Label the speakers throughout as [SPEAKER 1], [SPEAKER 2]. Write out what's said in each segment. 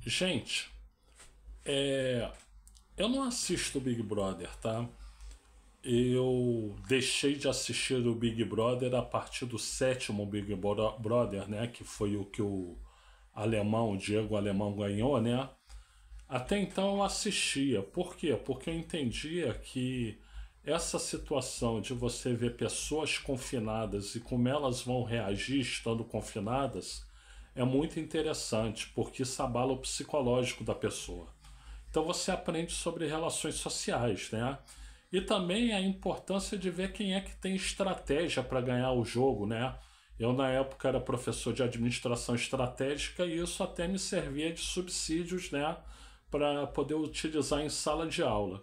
[SPEAKER 1] Gente, eu não assisto o Big Brother, tá? Eu deixei de assistir o Big Brother a partir do sétimo Big Brother, né? Que foi o que o alemão, o Diego Alemão ganhou, né? Até então eu assistia. Por quê? Porque eu entendia que essa situação de você ver pessoas confinadas e como elas vão reagir estando confinadas é muito interessante, porque isso abala o psicológico da pessoa. Então você aprende sobre relações sociais, né? E também a importância de ver quem é que tem estratégia para ganhar o jogo, né? Eu, na época, era professor de administração estratégica e isso até me servia de subsídios, né? Para poder utilizar em sala de aula.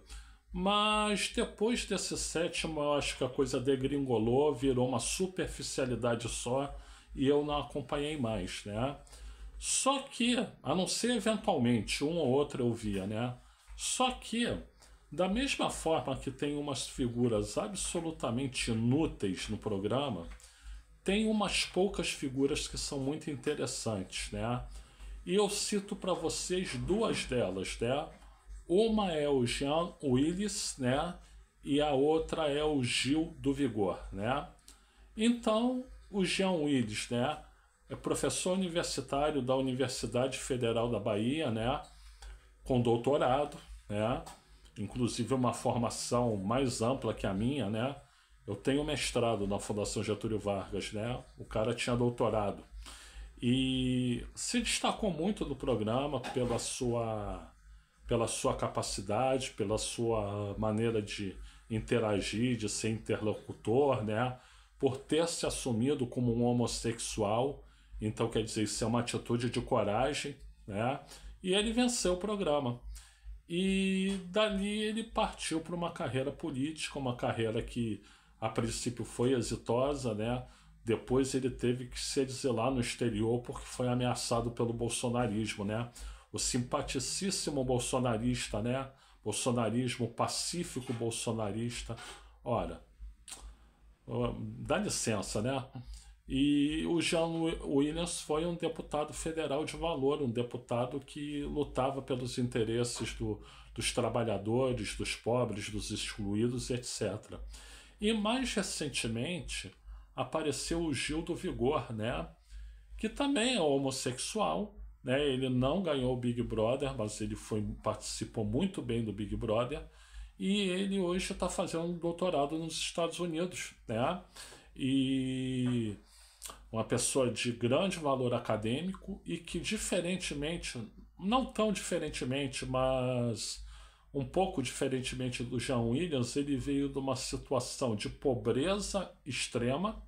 [SPEAKER 1] Mas depois desse sétimo, eu acho que a coisa degringolou, virou uma superficialidade só e eu não acompanhei mais, né? Só que, a não ser eventualmente, um ou outro eu via, né? Só que, da mesma forma que tem umas figuras absolutamente inúteis no programa, tem umas poucas figuras que são muito interessantes, né? E eu cito para vocês duas delas, né? Uma é o Jean Willis, né? E a outra é o Gil do Vigor, né? Então, o Jean Willis, né? É professor universitário da Universidade Federal da Bahia, né? Com doutorado, né? Inclusive uma formação mais ampla que a minha, né? Eu tenho mestrado na Fundação Getúlio Vargas, né? O cara tinha doutorado. E se destacou muito no programa pela sua capacidade, pela sua maneira de interagir, de ser interlocutor, né? Por ter se assumido como um homossexual. Então, quer dizer, isso é uma atitude de coragem, né? E ele venceu o programa. E dali ele partiu para uma carreira política, uma carreira que a princípio foi exitosa, né? Depois ele teve que se exilar no exterior porque foi ameaçado pelo bolsonarismo, né? O simpaticíssimo bolsonarista, né? Bolsonarismo pacífico bolsonarista. Ora, dá licença, né? E o Jean Williams foi um deputado federal de valor, um deputado que lutava pelos interesses dos trabalhadores, dos pobres, dos excluídos, etc. E mais recentemente apareceu o Gil do Vigor, né? Que também é homossexual, né? Ele não ganhou o Big Brother, mas ele participou muito bem do Big Brother. E ele hoje está fazendo um doutorado nos Estados Unidos, né? E uma pessoa de grande valor acadêmico e que, diferentemente, não tão diferentemente, mas um pouco diferentemente do Jean Williams, ele veio de uma situação de pobreza extrema.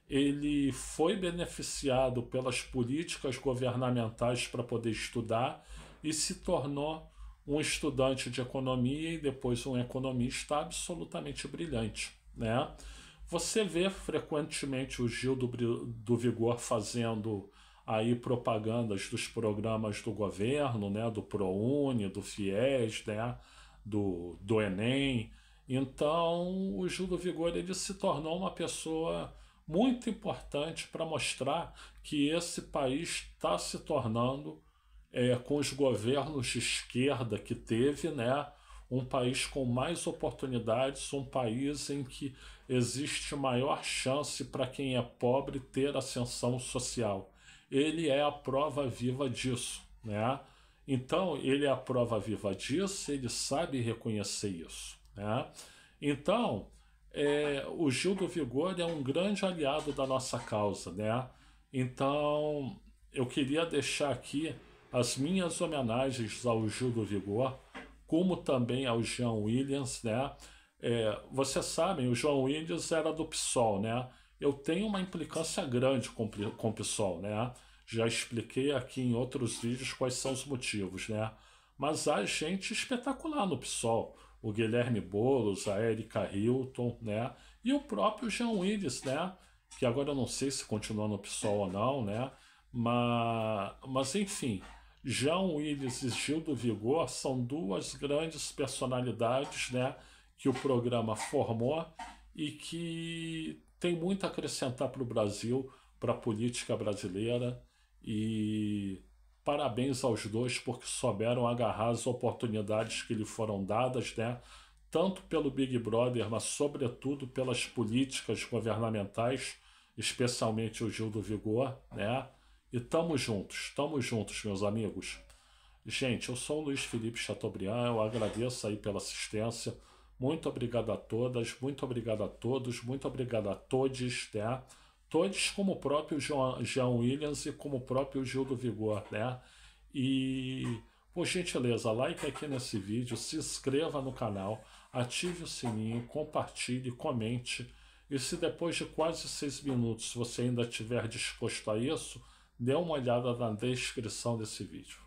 [SPEAKER 1] Ele foi beneficiado pelas políticas governamentais para poder estudar e se tornou um estudante de economia e depois um economista absolutamente brilhante, né? Você vê frequentemente o Gil do Vigor fazendo aí propagandas dos programas do governo, né, do ProUni, do FIES, né, do Enem. Então, o Gil do Vigor ele se tornou uma pessoa muito importante para mostrar que esse país está se tornando, com os governos de esquerda que teve, né, um país com mais oportunidades, um país em que existe maior chance para quem é pobre ter ascensão social. Ele é a prova viva disso, né? Então, ele é a prova viva disso, ele sabe reconhecer isso, né? Então, o Gil do Vigor é um grande aliado da nossa causa, né? Então, eu queria deixar aqui as minhas homenagens ao Gil do Vigor, como também ao Jean Williams, né? Vocês sabem, o Jean Williams era do PSOL, né? Eu tenho uma implicância grande com o PSOL, né? Já expliquei aqui em outros vídeos quais são os motivos, né? Mas há gente espetacular no PSOL. O Guilherme Boulos, a Erika Hilton, né? E o próprio Jean Willis, né? Que agora eu não sei se continua no PSOL ou não, né? Mas enfim, Jean Willis e Gil do Vigor são duas grandes personalidades, né? Que o programa formou e que tem muito a acrescentar para o Brasil, para a política brasileira. E Parabéns aos dois porque souberam agarrar as oportunidades que lhe foram dadas, né? Tanto pelo Big Brother, mas sobretudo pelas políticas governamentais, especialmente o Gil do Vigor, né? E tamo juntos, meus amigos. Gente, eu sou o Luiz Felipe Chateaubriand, eu agradeço aí pela assistência. Muito obrigado a todas, muito obrigado a todos, muito obrigado a todos, né? Todos como o próprio Jean Williams e como o próprio Gil do Vigor, né? E, por gentileza, like aqui nesse vídeo, se inscreva no canal, ative o sininho, compartilhe, comente. E se depois de quase 6 minutos você ainda estiver disposto a isso, dê uma olhada na descrição desse vídeo.